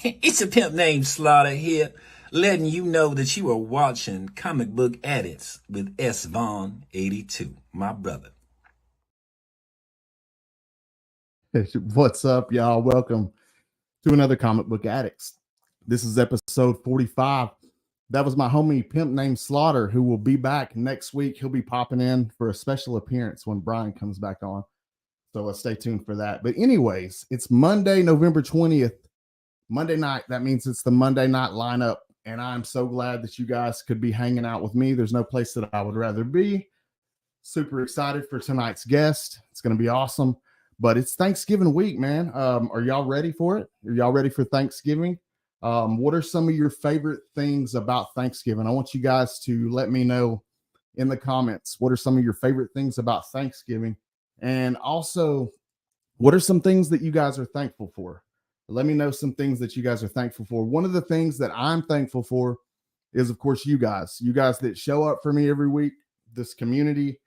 It's a pimp named Slaughter here, letting you know that you are watching Comic Book Addicts with S. Vaughn 82, my brother. What's up, y'all? Welcome to another Comic Book Addicts. This is episode 45. That was my homie pimp named Slaughter, who will be back next week. He'll be popping in for a special appearance when Brian comes back on. So let's stay tuned for that. But anyways, it's Monday, November 20th, Monday night. That means it's the Monday night lineup. And I'm so glad that you guys could be hanging out with me. There's no place that I would rather be. Super excited for tonight's guest. It's going to be awesome. But it's Thanksgiving week, man. Are y'all ready for it? Are y'all ready for Thanksgiving? What are some of your favorite things about Thanksgiving? I want you guys to let me know in the comments. What are some of your favorite things about Thanksgiving? And also, what are some things that you guys are thankful for? Let me know some things that you guys are thankful for. One of the things that I'm thankful for is, of course, you guys that show up for me every week, this community,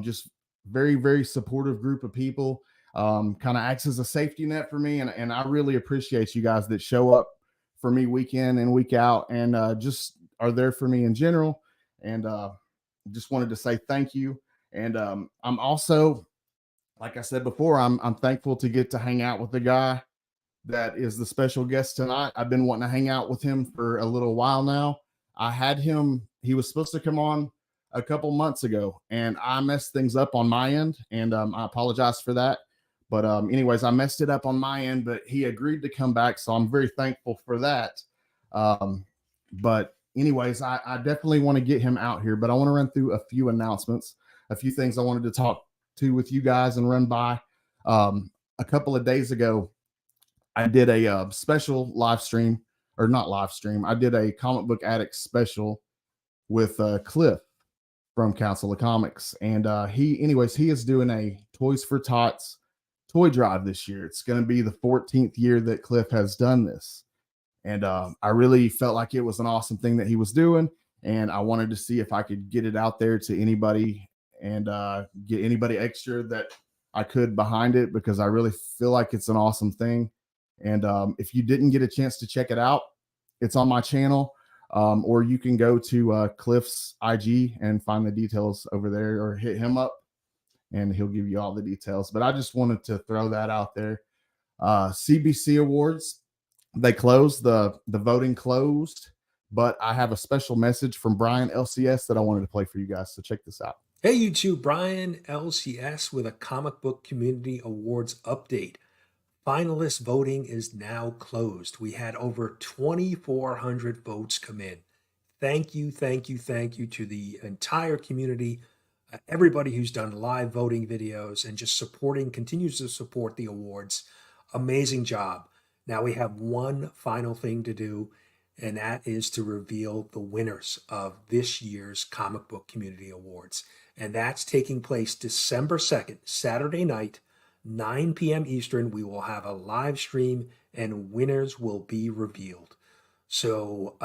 just very, very supportive group of people. Kind of acts as a safety net for me. And I really appreciate you guys that show up for me week in and week out and just are there for me in general. And just wanted to say thank you. And I'm also, like I said before, I'm thankful to get to hang out with the guy that is the special guest tonight. I've been wanting to hang out with him for a little while now. I had him, he was supposed to come on a couple months ago and I messed things up on my end. And I apologize for that. But anyways, I messed it up on my end, but he agreed to come back. So I'm very thankful for that. But anyways, I definitely want to get him out here, but I want to run through a few announcements, a few things I wanted to talk to with you guys and run by. A couple of days ago, I did a special live stream, or not live stream. I did a Comic Book Addict special with Cliff from Council of Comics. And he is doing a Toys for Tots toy drive this year. It's going to be the 14th year that Cliff has done this. And I really felt like it was an awesome thing that he was doing. And I wanted to see if I could get it out there to anybody and get anybody extra that I could behind it, because I really feel like it's an awesome thing. And if you didn't get a chance to check it out, it's on my channel. Or you can go to Cliff's IG and find the details over there, or hit him up and he'll give you all the details. But I just wanted to throw that out there. CBC Awards, they closed, the voting closed, but I have a special message from Brian LCS that I wanted to play for you guys. So check this out. Hey YouTube, Brian LCS with a Comic Book Community Awards update. Finalist voting is now closed. We had over 2,400 votes come in. Thank you to the entire community, everybody who's done live voting videos and just continues to support the awards. Amazing job. Now we have one final thing to do, and that is to reveal the winners of this year's Comic Book Community Awards. And that's taking place December 2nd, Saturday night, 9 p.m. Eastern. We will have a live stream and winners will be revealed. So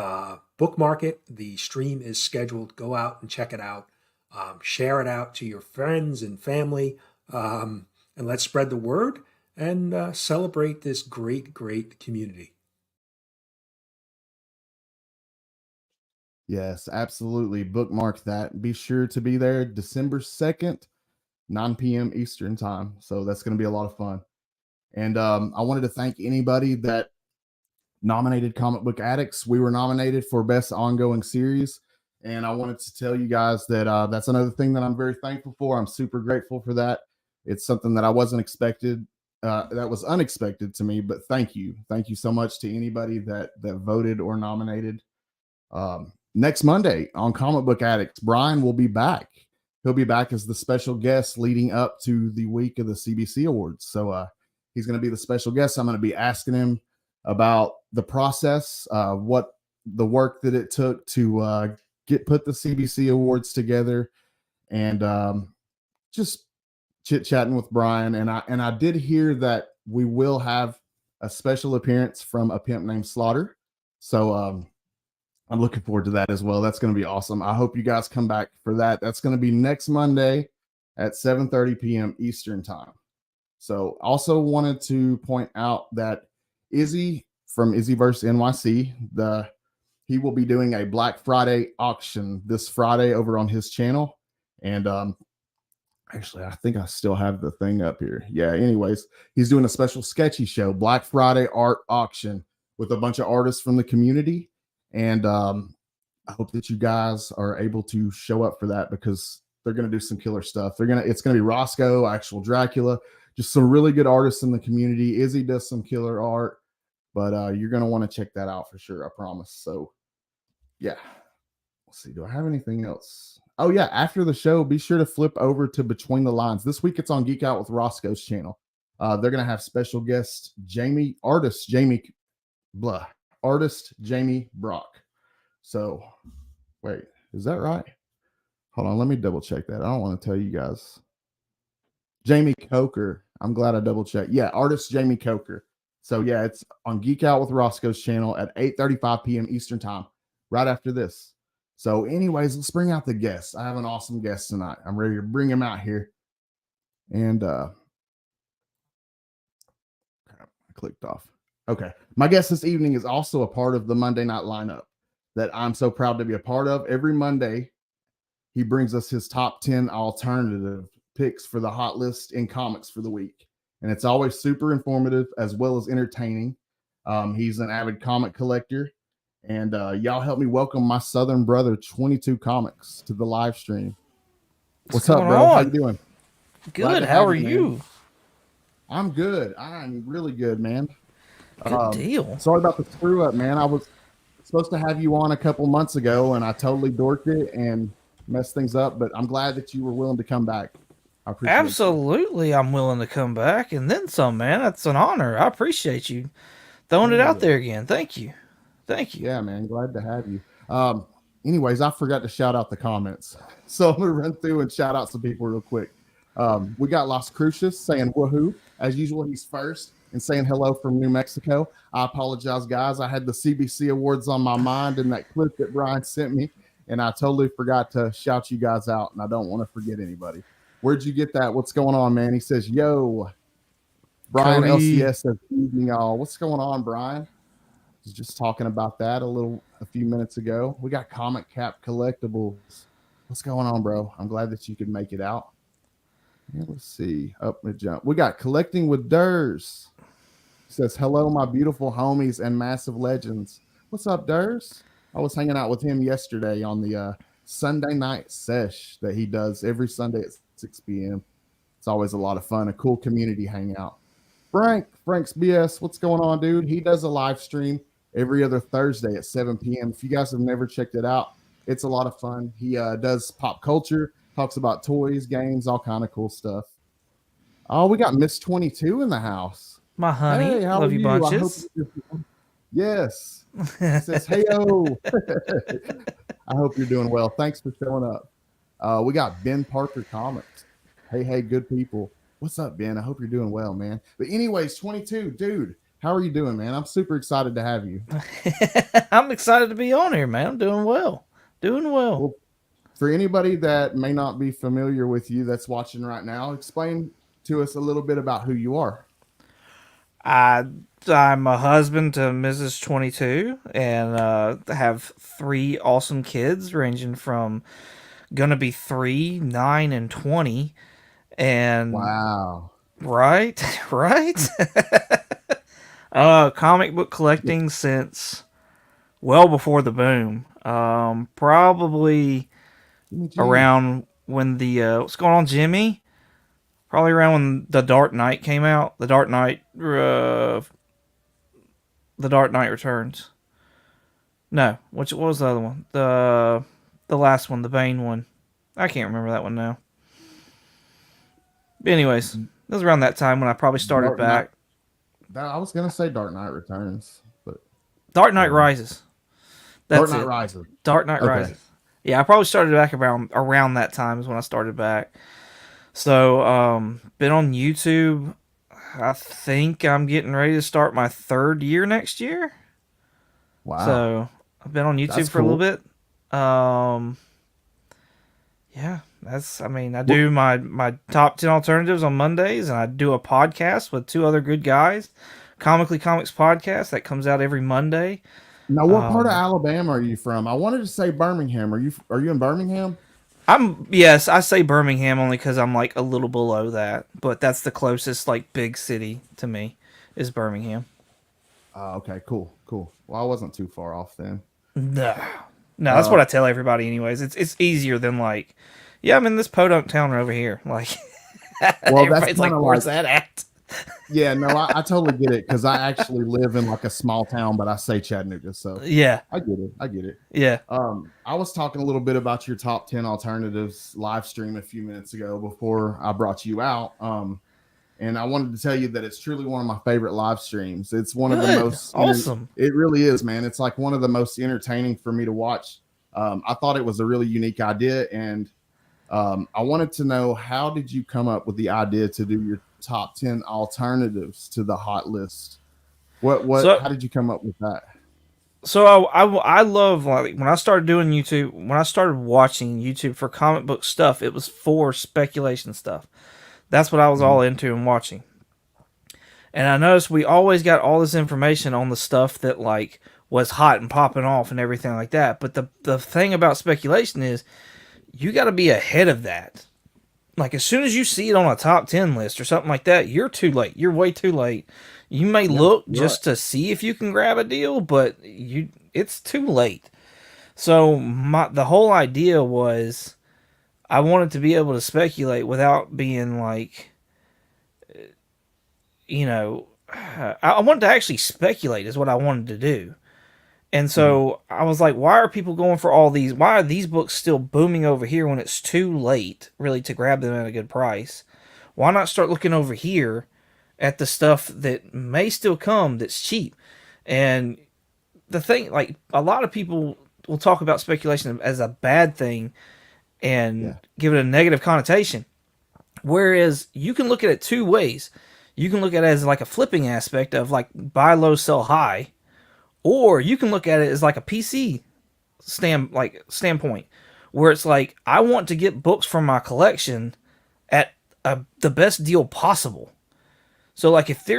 bookmark it. The stream is scheduled. Go out and check it out. Share it out to your friends and family. And let's spread the word and celebrate this great community. Yes, absolutely. Bookmark that. Be sure to be there December 2nd, 9 p.m. Eastern time. So that's going to be a lot of fun. And I wanted to thank anybody that nominated Comic Book Addicts. We were nominated for Best Ongoing Series. And I wanted to tell you guys that that's another thing that I'm very thankful for. I'm super grateful for that. It's something that I wasn't expected. That was unexpected to me, but thank you. Thank you so much to anybody that voted or nominated. Next Monday on Comic Book Addicts, Brian will be back. He'll be back as the special guest leading up to the week of the CBC Awards. So he's going to be the special guest. I'm going to be asking him about the process, what the work that it took to put the CBC Awards together, and just chit-chatting with Brian. And I did hear that we will have a special appearance from a pimp named Slaughter. So I'm looking forward to that as well. That's going to be awesome. I hope you guys come back for that. That's going to be next Monday at 7:30 p.m. Eastern time. So also wanted to point out that Izzy from Izzyverse NYC. He will be doing a Black Friday auction this Friday over on his channel. And actually, I think I still have the thing up here. Yeah, anyways, he's doing a special sketchy show, Black Friday art auction, with a bunch of artists from the community. And I hope that you guys are able to show up for that, because they're going to do some killer stuff. It's going to be Roscoe, actual Dracula, just some really good artists in the community. Izzy does some killer art, but you're going to want to check that out for sure. I promise. So yeah. Let's see. Do I have anything else? Oh yeah. After the show, be sure to flip over to Between the Lines. This week it's on Geek Out with Roscoe's channel. They're going to have special guest artist Jamie Brock. So wait, is that right? Hold on, let me double check that. I don't want to tell you guys. Jamie Coker. I'm glad I double checked. Yeah, artist Jamie Coker. So yeah, it's on Geek Out with Roscoe's channel at 8:35 p.m. Eastern time, right after this. So anyways, let's bring out the guests. I have an awesome guest tonight. I'm ready to bring him out here. And I clicked off. Okay. My guest this evening is also a part of the Monday night lineup that I'm so proud to be a part of. Every Monday, he brings us his top 10 alternative picks for the hot list in comics for the week. And it's always super informative as well as entertaining. He's an avid comic collector. And y'all help me welcome my southern brother, 22 Comics, to the live stream. What's up, bro? How you doing? Good. How are you? I'm good. I'm really good, man. Good deal. Sorry about the screw up, man. I was supposed to have you on a couple months ago, and I totally dorked it and messed things up, but I'm glad that you were willing to come back. I appreciate Absolutely, I'm willing to come back, and then some, man. That's an honor. I appreciate you throwing it out there again. Thank you. Thank you. Yeah, man. Glad to have you. Anyways, I forgot to shout out the comments. So I'm going to run through and shout out some people real quick. We got Las Cruces saying woohoo. As usual, he's first and saying hello from New Mexico. I apologize, guys. I had the CBC Awards on my mind in that clip that Brian sent me, and I totally forgot to shout you guys out, and I don't want to forget anybody. Where'd you get that? What's going on, man? He says, yo. Brian Cody. LCS says, evening, y'all. What's going on, Brian? Was just talking about that a few minutes ago. We got Comic Cap Collectibles. What's going on, bro? I'm glad that you could make it out. Yeah, let's see. Up and jump. We got Collecting with Durs. Says, hello, my beautiful homies and massive legends. What's up, Durs? I was hanging out with him yesterday on the Sunday night sesh that he does every Sunday at 6 p.m. It's always a lot of fun, a cool community hangout. Frank's BS. What's going on, dude? He does a live stream every other Thursday at 7 p.m. If you guys have never checked it out, it's a lot of fun. He does pop culture, talks about toys, games, all kind of cool stuff. Oh, we got Miss 22 in the house. My honey. Hey, how Love are you bunches. Yes. He says, hey-o. I hope you're doing well. Thanks for showing up. We got Ben Parker Comics. Hey, good people. What's up, Ben? I hope you're doing well, man. But anyways, 22, dude, how are you doing, man? I'm super excited to have you. I'm excited to be on here, man. I'm doing well. Well, for anybody that may not be familiar with you that's watching right now, explain to us a little bit about who you are. I'm a husband to Mrs. 22 and have 3 awesome kids ranging from gonna be 3, 9, and 20. And wow. Right. Comic book collecting since well before the boom. Probably around when the what's going on, Jimmy? Probably around when The Dark Knight came out. The Dark Knight Returns. No, what was the other one? The last one, the Bane one. I can't remember that one now. But anyways, it was around that time when I probably started back. I was gonna say Dark Knight Returns, but Dark Knight Rises. Dark Knight Rises. Dark Knight Rises. Yeah, I probably started back around that time is when I started back. So, been on YouTube. I think I'm getting ready to start my 3rd year next year. Wow. So I've been on YouTube for a little bit. Yeah, I do my top 10 alternatives on Mondays, and I do a podcast with 2 other good guys Comically Comics podcast that comes out every Monday. Now, what part of Alabama are you from? I wanted to say Birmingham. Are you in Birmingham? Yes, I say Birmingham only because I'm like a little below that, but that's the closest like big city to me is Birmingham. Okay, cool. Well, I wasn't too far off then. No, that's what I tell everybody. Anyways, it's easier than like, yeah, I'm in this podunk town over here. Like, well, everybody's like, where's that at? Yeah, no, I totally get it because I actually live in like a small town, but I say Chattanooga, so yeah, I get it. Yeah. I was talking a little bit about your top 10 alternatives live stream a few minutes ago before I brought you out. And I wanted to tell you that it's truly one of my favorite live streams. It's one of the most awesome. It really is, man. It's like one of the most entertaining for me to watch. I thought it was a really unique idea, and I wanted to know, how did you come up with the idea to do your top 10 alternatives to the hot list? How did you come up with that? So I love, like, when I started doing YouTube, when I started watching YouTube for comic book stuff, it was for speculation stuff. That's what I was all into and watching. And I noticed we always got all this information on the stuff that like was hot and popping off and everything like that. But the thing about speculation is you got to be ahead of that. Like, as soon as you see it on a top 10 list or something like that, you're too late. You're way too late. You may look just to see if you can grab a deal, but it's too late. So the whole idea was I wanted to be able to speculate without being like, I wanted to actually speculate is what I wanted to do. And so I was like, why are people going for all these? Why are these books still booming over here when it's too late, really, to grab them at a good price? Why not start looking over here at the stuff that may still come that's cheap? And the thing, like, a lot of people will talk about speculation as a bad thing and give it a negative connotation. Whereas you can look at it two ways. You can look at it as like a flipping aspect of like buy low, sell high. Or you can look at it as like a PC standpoint, where it's like, I want to get books from my collection at the best deal possible. So like, if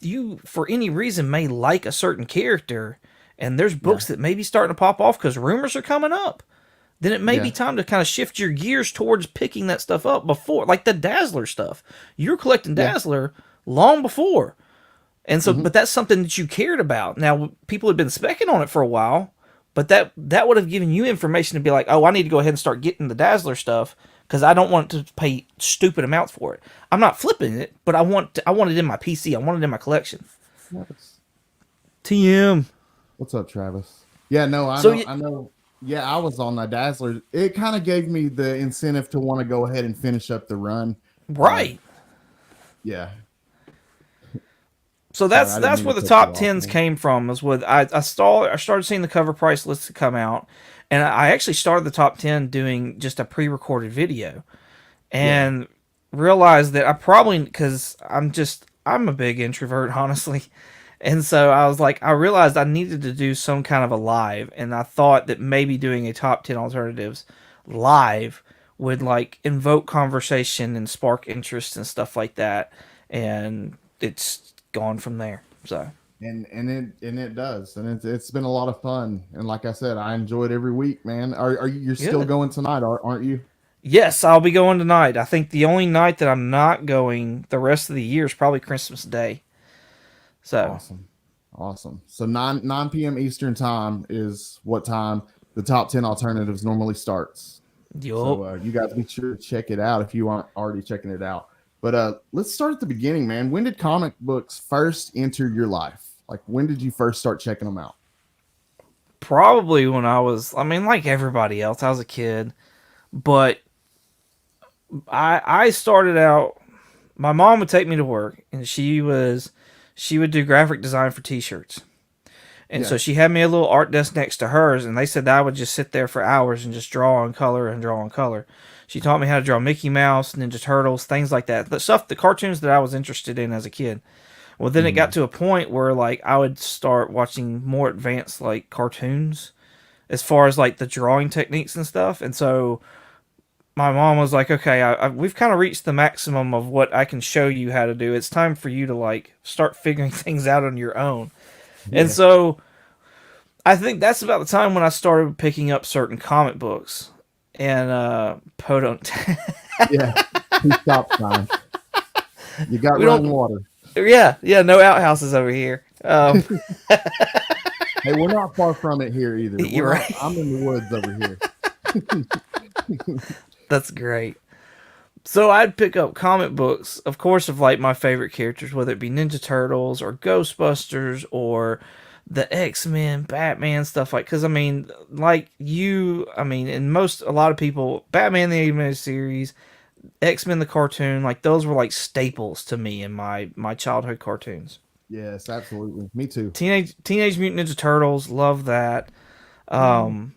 you for any reason may like a certain character, and there's books that may be starting to pop off because rumors are coming up, then it may be time to kind of shift your gears towards picking that stuff up before, like the Dazzler stuff. You're collecting Dazzler long before. And so, but that's something that you cared about. Now, people had been specking on it for a while, but that would have given you information to be like, oh, I need to go ahead and start getting the Dazzler stuff because I don't want to pay stupid amounts for it. I'm not flipping it, but I want it in my PC. I want it in my collection. TM. What's up, Travis? Yeah, no, I know. Yeah, I was on the Dazzler. It kind of gave me the incentive to want to go ahead and finish up the run. Right. Yeah. So that's where the top 10s came from. Was with I started seeing the cover price lists come out, and I actually started the top 10 doing just a pre-recorded video, and realized that I probably, because I'm a big introvert, honestly, and so I was like, I realized I needed to do some kind of a live, and I thought that maybe doing a top 10 alternatives live would like invoke conversation and spark interest and stuff like that, and it's gone from there. So and it does, and it's been a lot of fun, and like I said, I enjoyed every week, man. Are you're still going tonight, aren't you? Yes, I'll be going tonight. I think the only night that I'm not going the rest of the year is probably Christmas Day. So awesome. So 9 p.m. Eastern time is what time the top 10 alternatives normally starts. So you guys be sure to check it out if you aren't already checking it out. But let's start at the beginning, man. When did comic books first enter your life? Like, when did you first start checking them out? Probably when like everybody else, I was a kid. But I started out, my mom would take me to work, and she would do graphic design for t-shirts. And so she had me a little art desk next to hers, and they said that I would just sit there for hours and just draw and color and draw and color. She taught me how to draw Mickey Mouse, Ninja Turtles, things like that. The cartoons that I was interested in as a kid. Well, then it got to a point where like I would start watching more advanced like cartoons as far as like the drawing techniques and stuff. And so my mom was like, okay, we've kind of reached the maximum of what I can show you how to do. It's time for you to like start figuring things out on your own. And Yeah. so I think that's about the time when I started picking up certain comic books. And Poe don't. Yeah. Two stop signs. You got We running don't- water. Yeah, no outhouses over here. Hey, we're not far from it here either. You're right. I'm in the woods over here. That's great. So I'd pick up comic books, of course, of like my favorite characters, whether it be Ninja Turtles or Ghostbusters or the X-Men, Batman, stuff like. Because I mean, like you, I mean, and a lot of people, Batman the animated series, X-Men the cartoon, like those were like staples to me in my childhood cartoons. Yes, absolutely. Me too. Teenage Mutant Ninja Turtles, love that. Going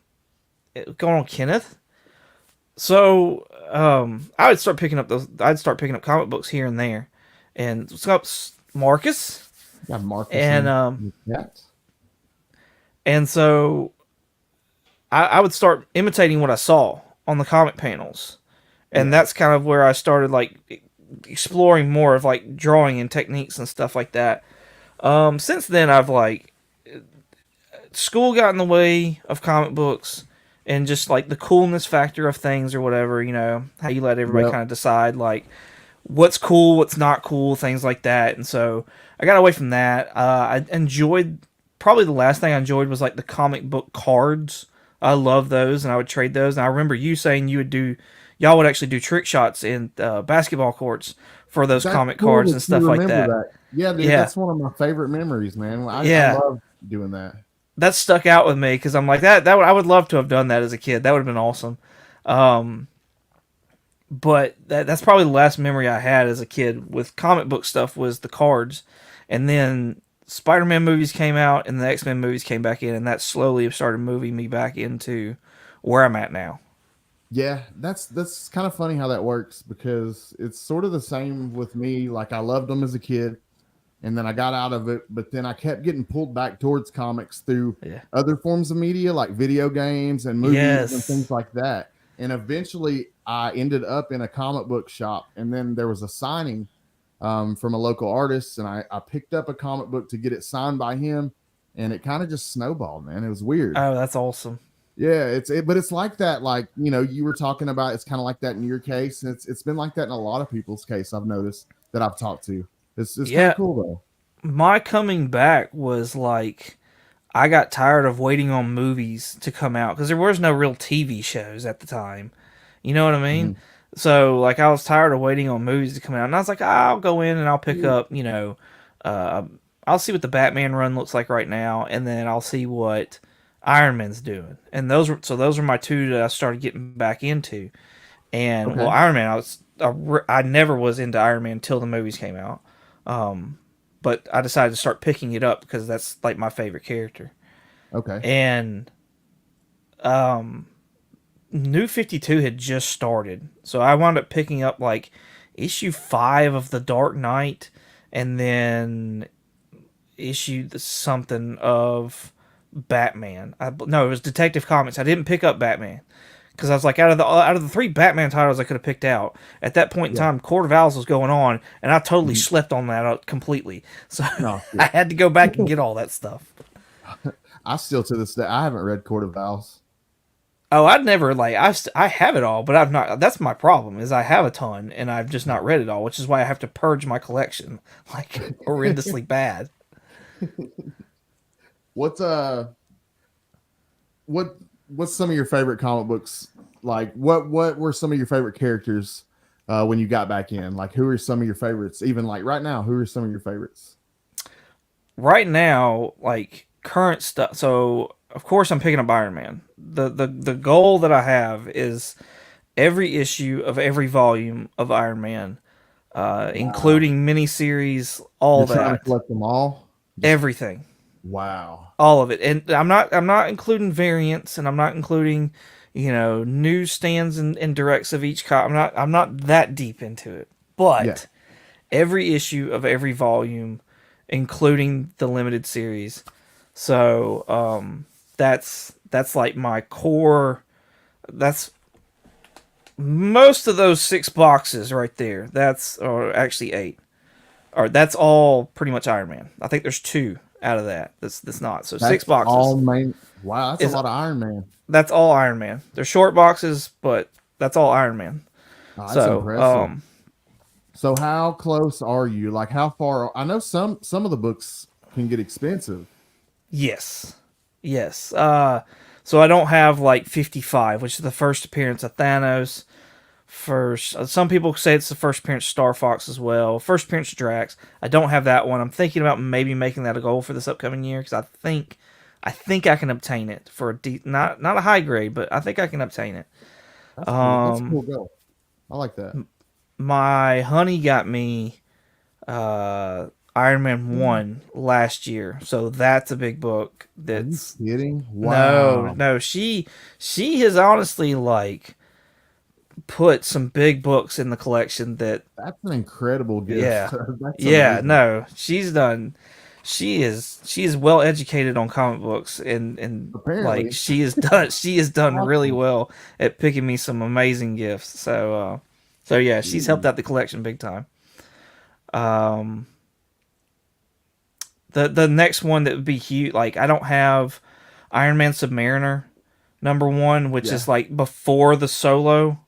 on, Kenneth. So I would start picking up those. I'd start picking up comic books here and there, and what's up, Marcus? Got Marcus And cats. and so I would start imitating what I saw on the comic panels, and that's kind of where I started like exploring more of like drawing and techniques and stuff like that. Since then, I've like school got in the way of comic books and just like the coolness factor of things or whatever, you know, how you let everybody kind of decide like what's cool, what's not cool, things like that. And so I got away from that. I enjoyed, probably the last thing I enjoyed was like the comic book cards. I love those and I would trade those. And I remember you saying y'all would actually do trick shots in basketball courts for those comic cards and stuff like that. Yeah, dude, that's one of my favorite memories, man. I love doing that. That stuck out with me because I'm like I would love to have done that as a kid. That would have been awesome. But that's probably the last memory I had as a kid with comic book stuff was the cards, and then Spider-Man movies came out and the X-Men movies came back in, and that slowly started moving me back into where I'm at now. Yeah, that's kind of funny how that works because it's sort of the same with me. Like I loved them as a kid, and then I got out of it, but then I kept getting pulled back towards comics through other forms of media like video games and movies and things like that. And eventually I ended up in a comic book shop, and then there was a signing from a local artist, and I picked up a comic book to get it signed by him, and it kind of just snowballed, man. It was weird. Oh, that's awesome. Yeah, but it's like that, like, you know, you were talking about, it's kind of like that in your case. And it's been like that in a lot of people's case I've noticed that I've talked to. It's kind of cool though. My coming back was like I got tired of waiting on movies to come out because there was no real TV shows at the time. You know what I mean? Mm-hmm. So like I was tired of waiting on movies to come out, and I was like, I'll go in and I'll pick up, you know, I'll see what the Batman run looks like right now, and then I'll see what Iron Man's doing. And those were my two that I started getting back into. And well, Iron Man, I never was into Iron Man until the movies came out. But I decided to start picking it up because that's like my favorite character. Okay. And New 52 had just started. So I wound up picking up like issue 5 of The Dark Knight and then issue something of Batman. No, it was Detective Comics. I didn't pick up Batman because I was like, out of the 3 Batman titles I could have picked out at that point in time, Court of Owls was going on, and I totally slept on that completely. So I had to go back and get all that stuff. I still to this day I haven't read Court of Owls. Oh, I'd never I have it all, but I've not. That's my problem is I have a ton and I've just not read it all, which is why I have to purge my collection like horrendously bad. What's some of your favorite comic books? Like what were some of your favorite characters when you got back in? Like who are some of your favorites? Even like right now, who are some of your favorites? Right now, like current stuff. So of course I'm picking up Iron Man. The goal that I have is every issue of every volume of Iron Man, including miniseries, all that. Trying to collect them all? Everything. Wow. All of it. And I'm not including variants, and I'm not including, you know, newsstands and directs of each copy. I'm not that deep into it. But every issue of every volume, including the limited series. So that's like my core. That's most of those 6 boxes right there, or actually 8, or that's all pretty much Iron Man. I think there's 2 out of that that's not. So That's 6 boxes. all main. Wow, that's is a lot of Iron Man. That's all Iron Man. They're short boxes, but that's all Iron Man. Oh, that's So, impressive. So how close are you? Like how far? I know some of the books can get expensive. yes. So I don't have like 55, which is the first appearance of Thanos. First, some people say it's the first appearance of Star Fox as well. First appearance of Drax. I don't have that one. I'm thinking about maybe making that a goal for this upcoming year because I think I can obtain it for not a high grade, but I think I can obtain it. That's cool. That's a cool goal. I like that. My honey got me Iron Man 1 last year, so that's a big book. That's Are you kidding? Wow. no. She has honestly like put some big books in the collection that That's an incredible gift. yeah. That's Yeah, amazing. no. She's done she is well educated on comic books and Apparently. like she has done really Awesome. well at picking me some amazing gifts. So yeah, she's helped out the collection big time. The next one that would be huge, like I don't have Iron Man Submariner #1, which is like before the solo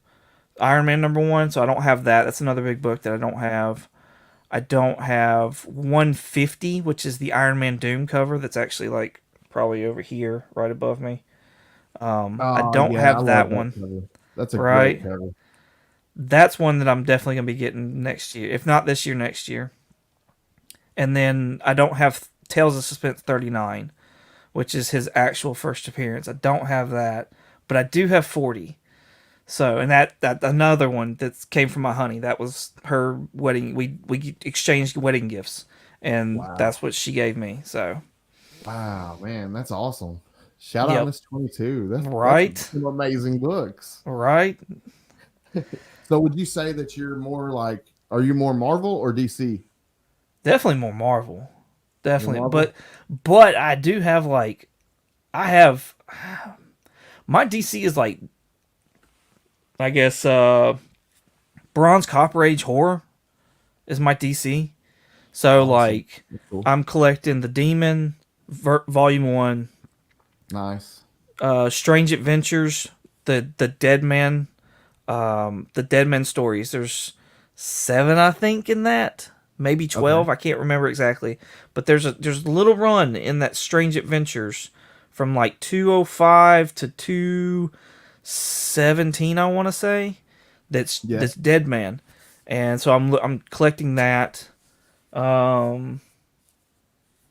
Iron Man #1, so I don't have that. That's another big book that I don't have. I don't have 150, which is the Iron Man Doom cover. That's actually like probably over here, right above me. I don't I have that love one. cover. That's a Right. great cover. That's one that I'm definitely gonna be getting next year, if not this year, next year. And then I don't have Tales of Suspense 39, which is his actual first appearance. I don't have that, but I do have 40. So, and that another one that came from my honey. That was her wedding. We exchanged wedding gifts, and Wow. that's what she gave me. So, Wow, man, that's awesome. Shout out yep. Miss 22. Right. That's some amazing books. Right. So would you say that you're more like, are you more Marvel or DC? Definitely more Marvel. Definitely. Marvel? But I do have like I have my DC is like I guess Bronze Copper Age Horror is my DC. So Awesome. like That's cool. I'm collecting the Demon Volume 1, Nice. Strange Adventures, the Dead Man, the Dead Man stories. There's 7, I think, in that. Maybe 12. Okay. I can't remember exactly. But there's a little run in that Strange Adventures from like 205 to 217, I want to say. That's Dead Man, and so I'm collecting that.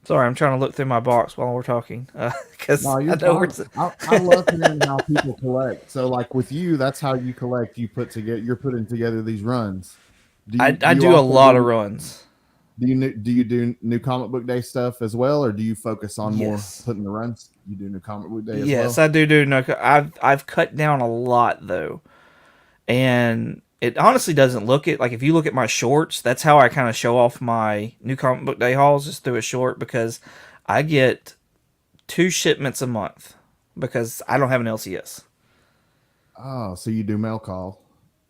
Sorry, I'm trying to look through my box while we're talking because No, I you're know fine. I love hearing how people collect. So like with you, that's how you collect. You're putting together these runs. I you do a also lot of runs. Do you do new comic book day stuff as well, or do you focus on more Yes. putting the runs? You do new comic book day as well? Yes, I do. No, I've cut down a lot though, and it honestly doesn't look it. Like if you look at my shorts, that's how I kind of show off my new comic book day hauls, just through a short, because I get 2 shipments a month because I don't have an LCS. Oh, so you do mail call.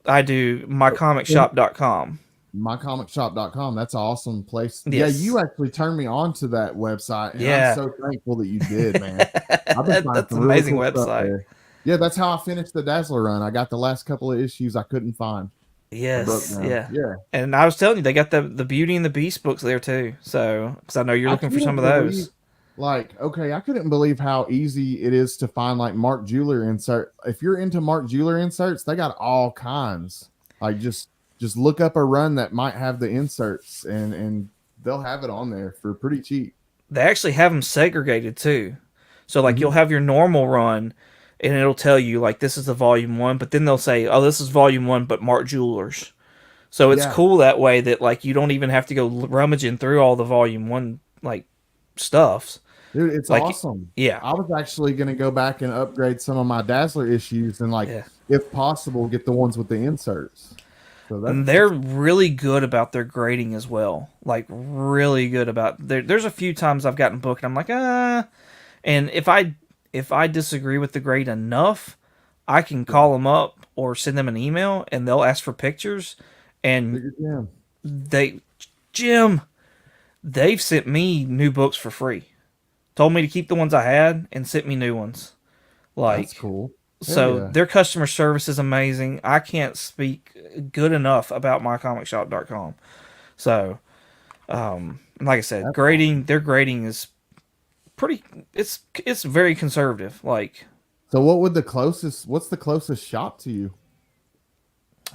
I do mycomicshop.com. mycomicshop.com. That's an awesome place. Yes. Yeah, you actually turned me on to that website, and Yeah. I'm so thankful that you did, man. I've been finding That's some an really amazing cool stuff website. there. Yeah, that's how I finished the Dazzler run. I got the last couple of issues I couldn't find. Yes, yeah. Yeah. And I was telling you, they got the Beauty and the Beast books there too. So, because I know you're looking for some of those. Like, okay, I couldn't believe how easy it is to find like Mark Jeweler insert. If you're into Mark Jeweler inserts, they got all kinds. Like just look up a run that might have the inserts, and they'll have it on there for pretty cheap. They actually have them segregated too. So like you'll have your normal run, and it'll tell you like this is the volume 1, but then they'll say, oh, this is volume 1, but Mark Jewelers. So it's cool that way that like you don't even have to go rummaging through all the volume 1 like stuffs. Dude, it's like, awesome. Yeah. I was actually going to go back and upgrade some of my Dazzler issues and if possible, get the ones with the inserts. So and they're really good about their grading as well. Like really good about there's a few times I've gotten booked and I'm like, and if I disagree with the grade enough, I can call them up or send them an email, and they'll ask for pictures. And Yeah. Jim, they've sent me new books for free. Told me to keep the ones I had and sent me new ones. That's cool. So Yeah. their customer service is amazing. I can't speak good enough about mycomicshop.com. So, like I said, their grading is pretty. It's very conservative. Like, So what's the closest shop to you?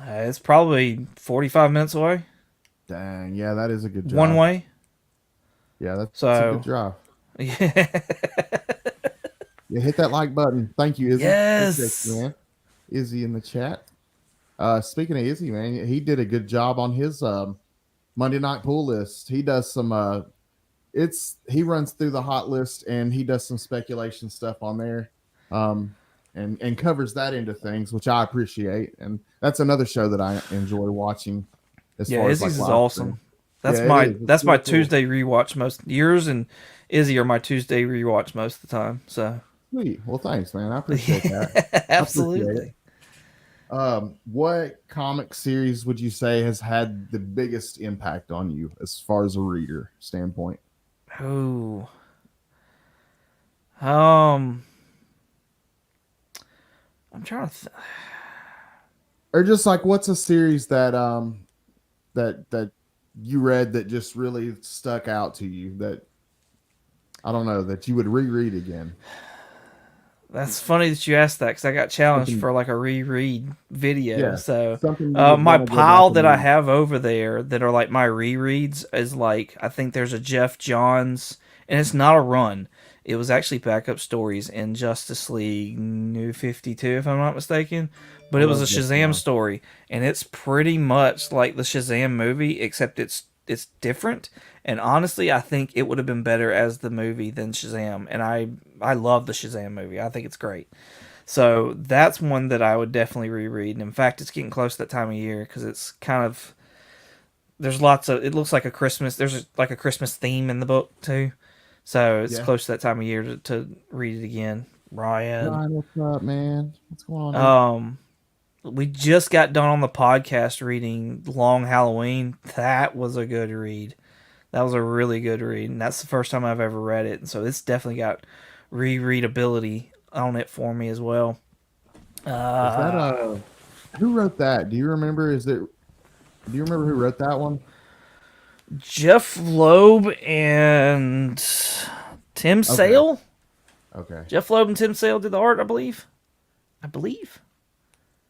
it's probably 45 minutes away. Dang, yeah, that is a good drive. One way. Yeah, that's So- a good drive. Yeah. Yeah, hit that like button. Thank you, Izzy. Yes. Appreciate you, man. Izzy in the chat. Speaking of Izzy, man, he did a good job on his Monday night pool list. He does some he runs through the hot list and he does some speculation stuff on there. And covers that into things, which I appreciate. And that's another show that I enjoy watching. Izzy's is awesome. That's It's my really cool. Tuesday rewatch most. Yours and Izzy are my Tuesday rewatch most of the time. So Sweet. Well, thanks, man. I appreciate that. absolutely. What comic series would you say has had the biggest impact on you as far as a reader standpoint? Oh. I'm trying to Or just like what's a series that that you read that just really stuck out to you that I don't know that you would reread again? That's funny that you asked that because I got challenged Something- for like a reread video. Yeah, So something you would my wanna go pile back that and I read. have over there that are like my rereads is like I think there's a Jeff Johns, and it's not a run. It was actually backup stories in Justice League New 52, if I'm not mistaken. But it was a love Jeff Shazam Johns. story, and it's pretty much like the Shazam movie, except it's different. And honestly, I think it would have been better as the movie than Shazam. And I love the Shazam movie. I think it's great. So that's one that I would definitely reread. And in fact, it's getting close to that time of year because it's kind of there's lots of it looks like a Christmas. There's like a Christmas theme in the book too. So it's Yeah. close to that time of year to read it again. Ryan. Ryan, what's up, man? What's going on? We just got done on the podcast reading Long Halloween. That was a good read. That was a really good read, and that's the first time I've ever read it. And so it's definitely got rereadability on it for me as well. Is that who wrote that? Do you remember? Do you remember who wrote that one? Jeff Loeb and Tim Sale? Okay. Jeff Loeb and Tim Sale did the art, I believe.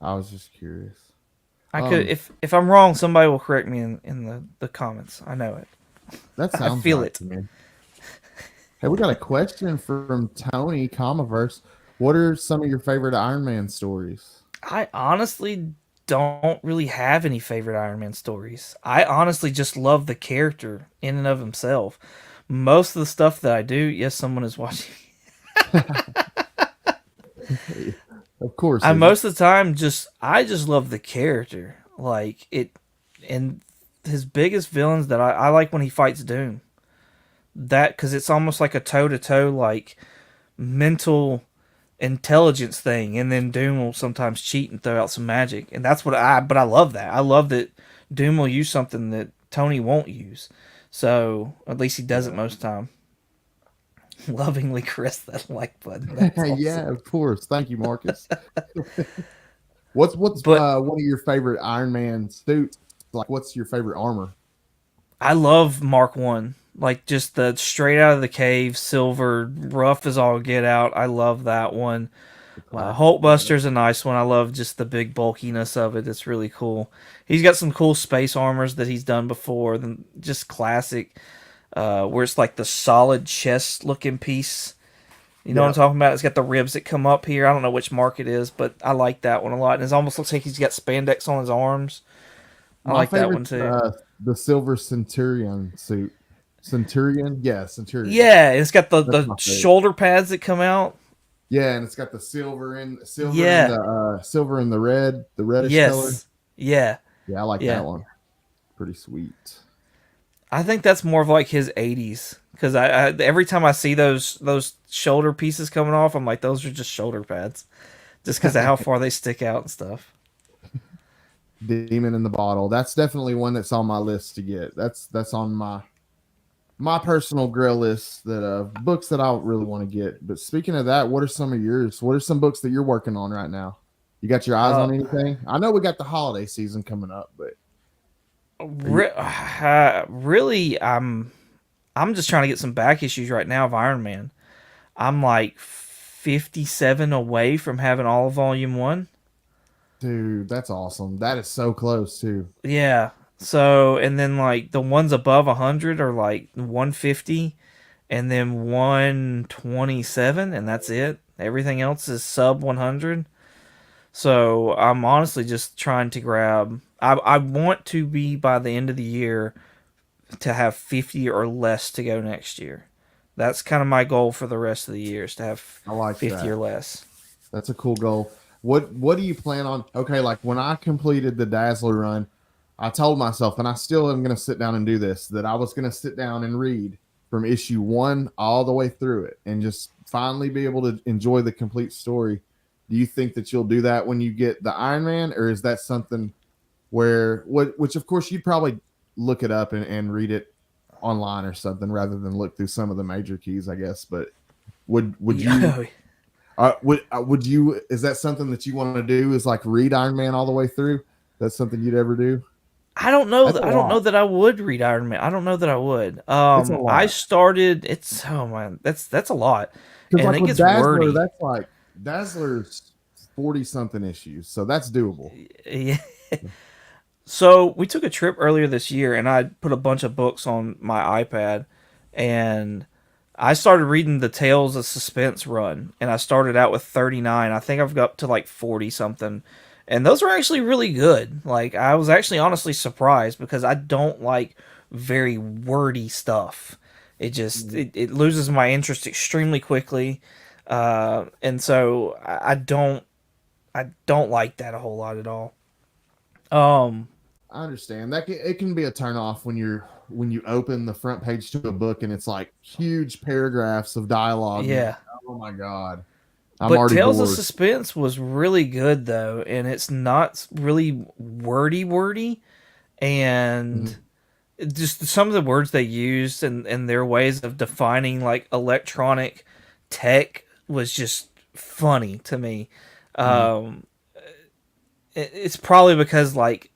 I was just curious. I could, if I'm wrong, somebody will correct me in the comments. I know it. That sounds feel right it. to me. Hey, we got a question from Tony Comiverse. What are some of your favorite Iron Man stories? I honestly don't really have any favorite Iron Man stories. I honestly just love the character in and of himself. Most of the stuff that I do, yes, someone is watching. Of course. I most of the time I just love the character. Like it, and his biggest villains that I like when he fights Doom. That because it's almost like a toe-to-toe like mental intelligence thing, and then Doom will sometimes cheat and throw out some magic, and that's but I love that. I love that Doom will use something that Tony won't use. So at least he does it most of the time. Lovingly caress that like button. That's awesome. Yeah, of course. Thank you, Marcus. What's one of your favorite Iron Man suits? Like, what's your favorite armor? I love Mark 1. Like, just the straight out of the cave, silver, rough as all get out. I love that one. Hulkbuster's a nice one. I love just the big bulkiness of it. It's really cool. He's got some cool space armors that he's done before. Just classic, where it's like the solid chest looking piece. You know what I'm talking about? It's got the ribs that come up here. I don't know which mark it is, but I like that one a lot. And it almost looks like he's got spandex on his arms. I like that one too. The silver Centurion suit. Centurion? Yeah, Centurion. Yeah, it's got the favorite. shoulder pads that come out. Yeah, and it's got the silver in Yeah. silver and the reddish Yes. color. Yeah. Yeah, I like Yeah. that one. Pretty sweet. I think that's more of like his 80s because I every time I see those shoulder pieces coming off, I'm like, those are just shoulder pads, just because of how far they stick out and stuff. Demon in the Bottle. That's definitely one that's on my list to get. That's on my personal grill list that books that I really want to get. But speaking of that, what are some of yours? What are some books that you're working on right now? You got your eyes Uh, on anything? I know we got the holiday season coming up, but are you really, I'm just trying to get some back issues right now of Iron Man. I'm like 57 away from having all of Volume 1. dude, that's awesome. That is so close too. Yeah. So, and then like the ones above 100 are like 150 and then 127, and that's it. Everything else is sub 100. So, I'm honestly just trying to grab. I want to be by the end of the year to have 50 or less to go next year. That's kind of my goal for the rest of the year is to have I like 50 or that. less. That's a cool goal. What do you plan on? Okay, like when I completed the Dazzler run, I told myself, and I still am going to sit down and do this, that I was going to sit down and read from issue 1 all the way through it and just finally be able to enjoy the complete story. Do you think that you'll do that when you get the Iron Man, or is that something where which of course you'd probably look it up and read it online or something rather than look through some of the major keys, I guess. But would you Yeah. would you? Is that something that you want to do? Is like read Iron Man all the way through? That's something you'd ever do? I don't know. That's a I don't know lot. that I would read Iron Man. I don't know that I would. It's a I lot started. It's oh man, that's a lot, because and like it with gets Dazzler, wordy. that's like Dazzler's 40 something issues, so that's doable. Yeah. So we took a trip earlier this year, and I put a bunch of books on my iPad, and I started reading the Tales of Suspense run, and I started out with 39. I think I've got up to like 40 something. And those were actually really good. Like I was actually honestly surprised because I don't like very wordy stuff. It just it loses my interest extremely quickly. And so I don't like that a whole lot at all. Um I understand that it can be a turn off when you open the front page to a book and it's like huge paragraphs of dialogue and you're yeah. like, oh my god, I'm But already Tales of bored. Suspense was really good though, and it's not really wordy, and Mhm. just some of the words they used and their ways of defining like electronic tech was just funny to me. Mhm. Um, it's probably because like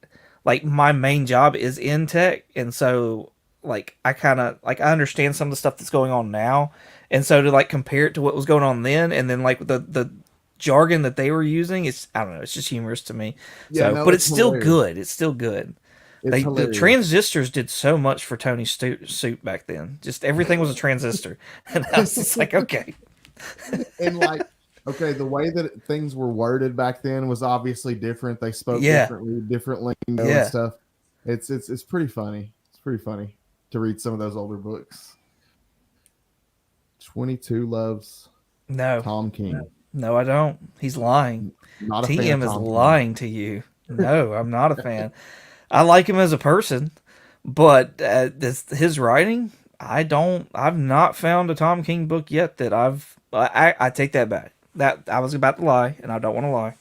my main job is in tech, and so like I kind of like I understand some of the stuff that's going on now, and so to like compare it to what was going on then, and then like the jargon that they were using, it's I don't know, it's just humorous to me. Yeah, So, no, but it's it's still hilarious. good. It's still good. It's The hilarious. transistors did so much for Tony's suit back then. Just everything was a transistor, and I was just like, okay, And like, okay, the way that things were worded back then was obviously different. They spoke yeah, differently, different lingo and yeah, stuff. It's pretty funny. It's pretty funny to read some of those older books. 22 loves no, Tom King. no, I don't. He's lying. Not a fan of TM is Tom King. lying to you. No, I'm not a fan. I like him as a person, but his writing, I don't. I've not found a Tom King book yet that I take that back. That I was about to lie, and I don't want to lie.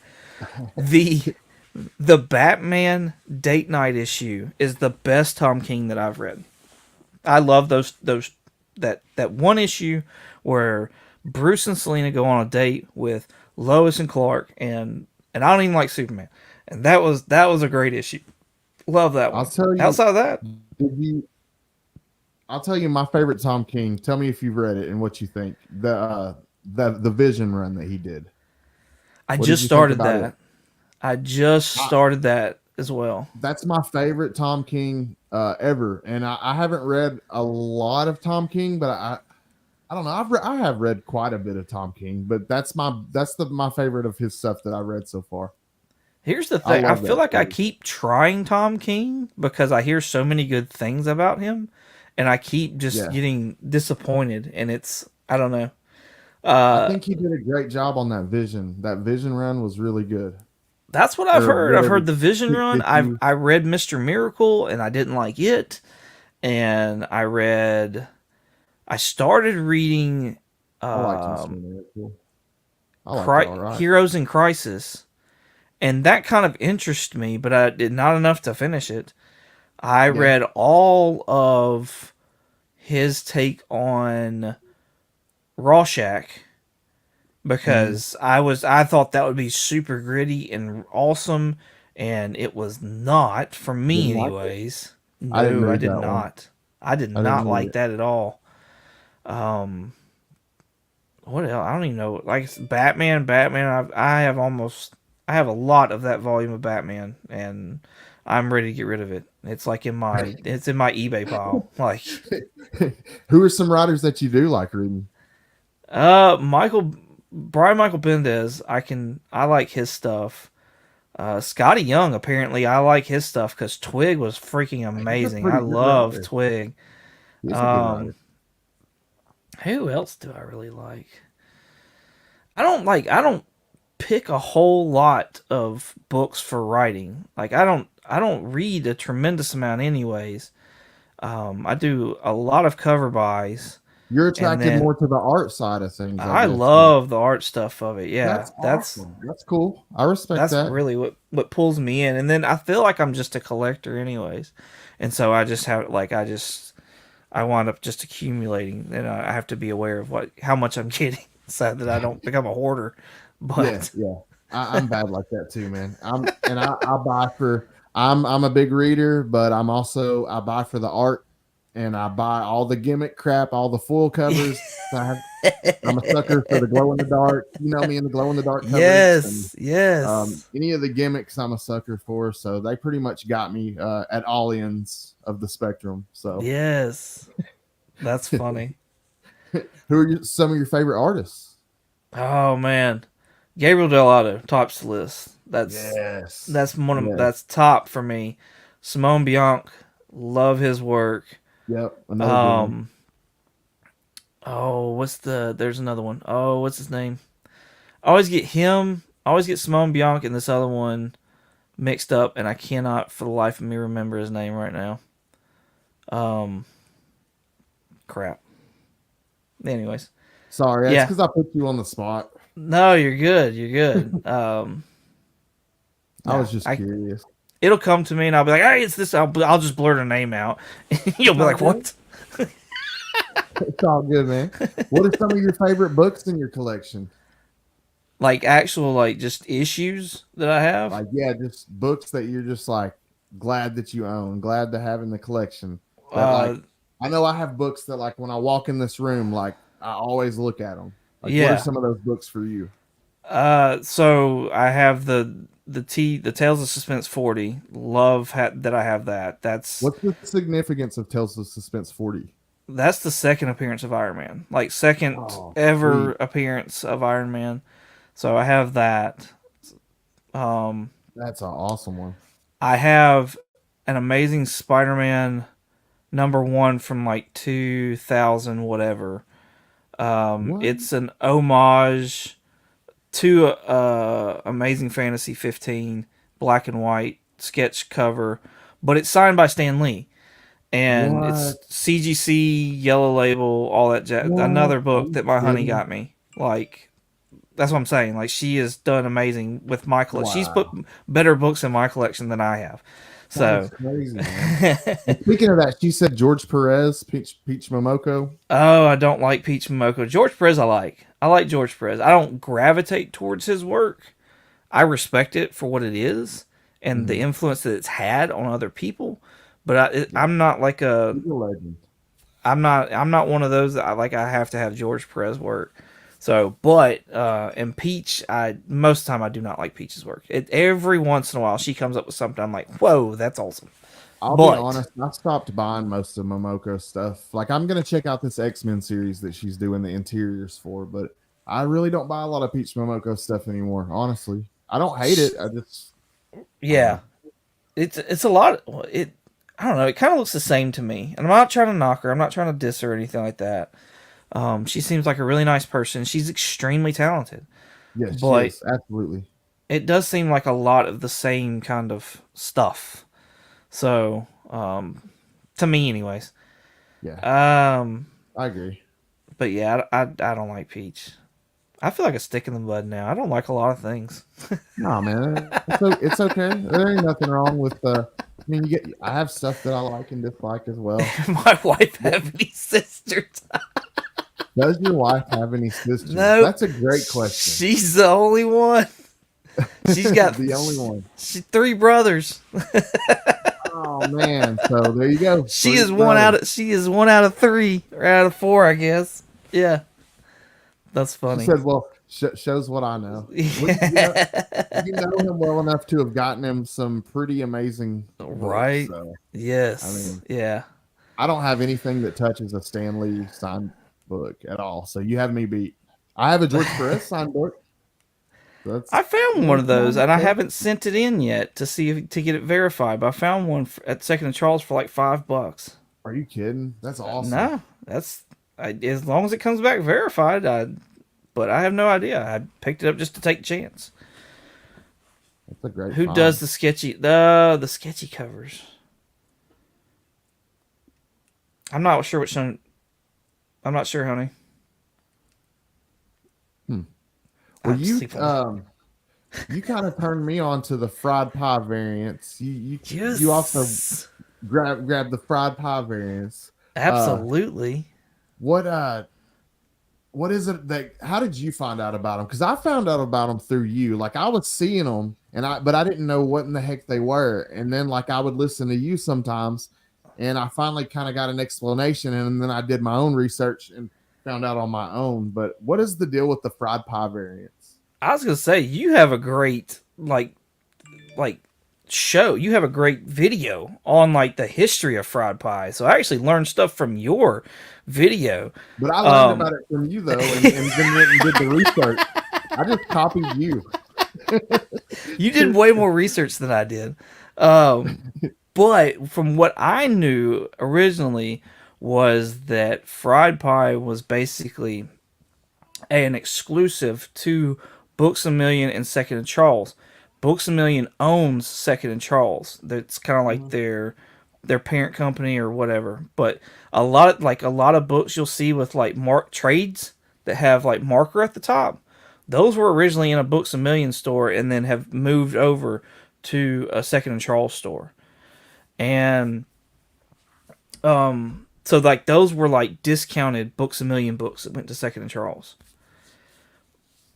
The the Batman date night issue is the best Tom King that I've read. I love those that one issue where Bruce and Selena go on a date with Lois and Clark, and I don't even like Superman, and that was a great issue. Love that I'll one. tell you, Outside of that, did you I'll tell you my favorite Tom King. Tell me if you've read it and what you think. The Vision run that he did. I What did just you think started about it? that. I just I, started that as well. that's my favorite Tom King ever, and I haven't read a lot of Tom King, but I don't know. I have read quite a bit of Tom King, but that's my favorite of his stuff that I read so far. Here's the I thing. I love feel that like I series. keep trying Tom King because I hear so many good things about him, and I keep just Yeah, getting disappointed. And it's I don't know. I Uh, think he did a great job on that Vision. That Vision run was really good, that's what I've or heard. I've whatever heard the Vision Run. issue. I read Mister Miracle, and I didn't like it. And I started reading I liked Mr. um, Miracle. I liked it all right. Heroes in Crisis, And that kind of interested me, but I did not enough to finish it. I Yeah. read all of his take on Rorschach because I thought that would be super gritty and awesome, and it was not for me, Didn't like it? anyways. I didn't No, I read did that one. not. I did I didn't not read like it. that at all. What else? I don't even know. Like Batman, I have a lot of that volume of Batman, and I'm ready to get rid of it. It's like it's in my eBay pile. Like, Who are some writers that you do like reading? Brian Michael Bendis. I like his stuff. Scotty Young, apparently, I like his stuff because Twig was freaking He's a amazing. I pretty good love writer. Twig. He's a good writer. Who else do I really like? I don't pick a whole lot of books for writing. Like I don't read a tremendous amount anyways. I do a lot of cover buys, You're and attracted then more to the art side of things, I I guess. love the art stuff of it. Yeah, That's awesome. That's cool. I respect that's that. really what pulls me in. And then I feel like I'm just a collector anyways, and so I just have I wind up just accumulating, and I have to be aware of how much I'm getting so that I don't become a hoarder. Yeah, But yeah. I'm bad like that too, man. I buy for I'm a big reader, but I buy for the art, and I buy all the gimmick crap, all the foil covers. I'm a sucker for the glow in the dark. You know me in the glow in the dark covers, and yes. any of the gimmicks I'm a sucker for. So they pretty much got me at all ends of the spectrum. So Yes. That's funny. who are some of your favorite artists? Oh man. Gabriel Delado tops the list. Yes. That's top for me. Simone Bianc, love his work. Yep. Another good one. Um there's another one. Oh, what's his name? I always get him. I always get Simone Bianc and this other one mixed up, and I cannot for the life of me remember his name right now. Crap. Anyways. Sorry, that's Yeah. because I put you on the spot. No, you're good. You're good. I was just curious. It'll come to me, and I'll be like, "Hey, it's this." I'll just blurt a name out. You'll be like, "What?" It's all good, man. What are some of your favorite books in your collection? Like actual, like just issues that I have. Like, yeah, just books that you're just like glad that you own, glad to have in the collection. That like, I know I have books that like when I walk in this room, like I always look at them. Like, what are some of those books for you? So I have the Tales of Suspense 40. That I have that. What's the significance of Tales of Suspense 40? That's the second appearance of Iron Man. Like second ever appearance of Iron Man. So I have that. That's an awesome one. I have an Amazing Spider-Man #1 from like 2000 whatever. It's an homage to Amazing Fantasy 15 black and white sketch cover, but it's signed by Stan Lee, and it's CGC yellow label, all that jazz. Another book that my honey got me. Like, that's what I'm saying. Like, she has done amazing with my collection. She's put better books in my collection than I have. So that's crazy, man. Speaking of that, she said George Perez, Peach Momoko. Oh, I don't like Peach Momoko. George Perez, I like. I like George Perez. I don't gravitate towards his work. I respect it for what it is and the influence that it's had on other people. But I'm not like He's a legend. I'm not one of those that I have to have George Perez work. So, but and Peach, most of the time I do not like Peach's work. Every once in a while she comes up with something I'm like, whoa, that's awesome. I'll be honest, I stopped buying most of Momoko stuff. Like, I'm gonna check out this X-Men series that she's doing the interiors for, but I really don't buy a lot of Peach Momoko stuff anymore. Honestly, I don't hate it. I just it's a lot. I don't know. It kind of looks the same to me, and I'm not trying to knock her. I'm not trying to diss her or anything like that. She seems like a really nice person. She's extremely talented. Yes, she is. Absolutely. It does seem like a lot of the same kind of stuff. So, to me, anyways. Yeah. I agree. But yeah, I don't like Peach. I feel like a stick in the mud now. I don't like a lot of things. No, man, it's okay. There ain't nothing wrong with. I mean, I have stuff that I like and dislike as well. My wife have any sisters? Does your wife have any sisters? No. That's a great question. She's the only one. She's got the only one. She 3 brothers. Oh man! So there you go. She is one out of 3 or out of 4, I guess. Yeah, that's funny. She said, "Well, shows what I know." You know him well enough to have gotten him some pretty amazing books, right? So, yes. I mean, yeah. I don't have anything that touches a Stan Lee signed book at all. So you have me beat. I have a George Perez signed book. I found one of those, and I haven't sent it in yet to get it verified. But I found one at Second and Charles for like $5. Are you kidding? That's awesome. No, as long as it comes back verified. But I have no idea. I picked it up just to take a chance. That's a great. Who find. does the sketchy covers? I'm not sure which one. I'm not sure, honey. Well, you kind of turned me on to the fried pie variants. You also grab the fried pie variants. Absolutely. What is it that? How did you find out about them? Because I found out about them through you. Like I was seeing them, but I didn't know what in the heck they were. And then like I would listen to you sometimes, and I finally kind of got an explanation. And then I did my own research and found out on my own. But what is the deal with the fried pie variants? I was gonna say you have a great like show. You have a great video on like the history of fried pie. So I actually learned stuff from your video. But I learned about it from you though, and then went and did the research. I just copied you. You did way more research than I did. But from what I knew originally was that fried pie was basically an exclusive to Books A Million and Second and Charles. Books A Million owns Second and Charles. That's kind of like their parent company or whatever. But a lot of books you'll see with like trades that have like marker at the top. Those were originally in a Books A Million store and then have moved over to a Second and Charles store. And so like those were like discounted Books A Million books that went to Second and Charles.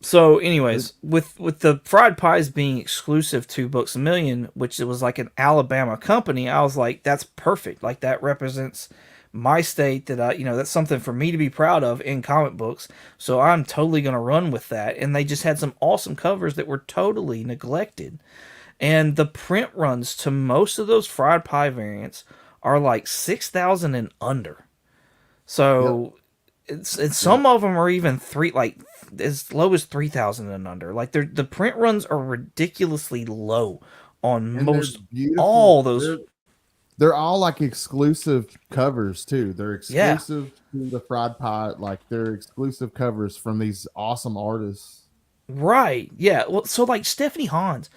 So anyways, with the fried pies being exclusive to Books A Million, which it was like an Alabama company, I was like, that's perfect. Like that represents my state that that's something for me to be proud of in comic books. So I'm totally going to run with that. And they just had some awesome covers that were totally neglected. And the print runs to most of those fried pie variants are like 6,000 and under. So some of them are even as low as 3,000 and under. Like the print runs are ridiculously low on most all those. They're all like exclusive covers too. They're exclusive to the fried pie. Like they're exclusive covers from these awesome artists. Right. Yeah. Well, so like Stephanie Hans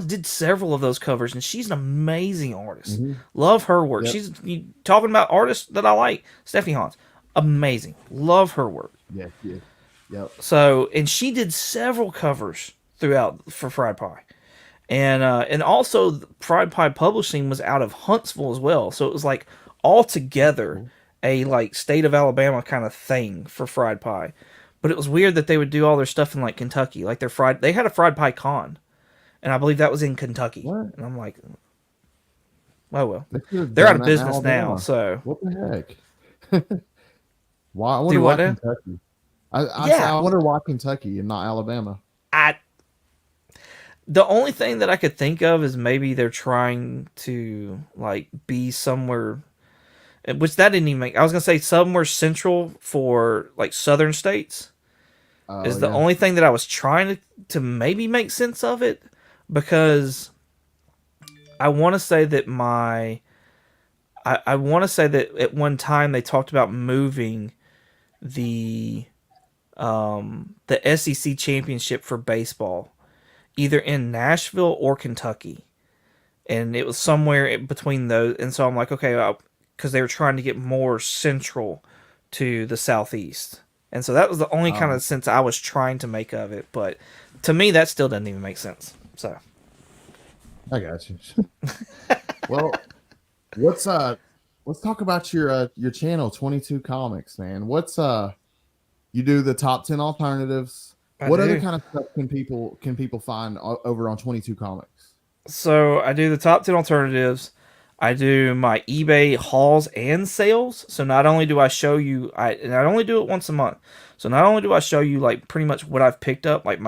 did several of those covers, and she's an amazing artist. Mm-hmm. Love her work. Yep. She's talking about artists that I like. Stephanie Hans, amazing. Love her work. Yeah. Yep. So, and she did several covers throughout for Fried Pie. And also Fried Pie Publishing was out of Huntsville as well. So it was like all together a like state of Alabama kind of thing for Fried Pie. But it was weird that they would do all their stuff in like Kentucky. Like they had a Fried Pie Con. And I believe that was in Kentucky. What? And I'm like, oh well. They're out of business now, so what the heck? Why? I wonder why Kentucky. I wonder why Kentucky and not Alabama. The only thing that I could think of is maybe they're trying to like be somewhere, which that didn't even make. I was gonna say somewhere central for like southern states is the only thing that I was trying to maybe make sense of it, because I want to say that I want to say that at one time they talked about moving the SEC championship for baseball either in Nashville or Kentucky, and it was somewhere between those. And so I'm like, okay, because they were trying to get more central to the Southeast. And so that was the only kind Um, of sense I was trying to make of it. But to me, that still doesn't even make sense. So I got you. Well, let's talk about your channel, 22 Comics, man. You do the top 10 alternatives. What other kind of stuff can people find over on 22 Comics? So I do the top 10 alternatives. I do my eBay hauls and sales. So not only do I show you, and I only do it once a month. So not only do I show you like pretty much what I've picked up, like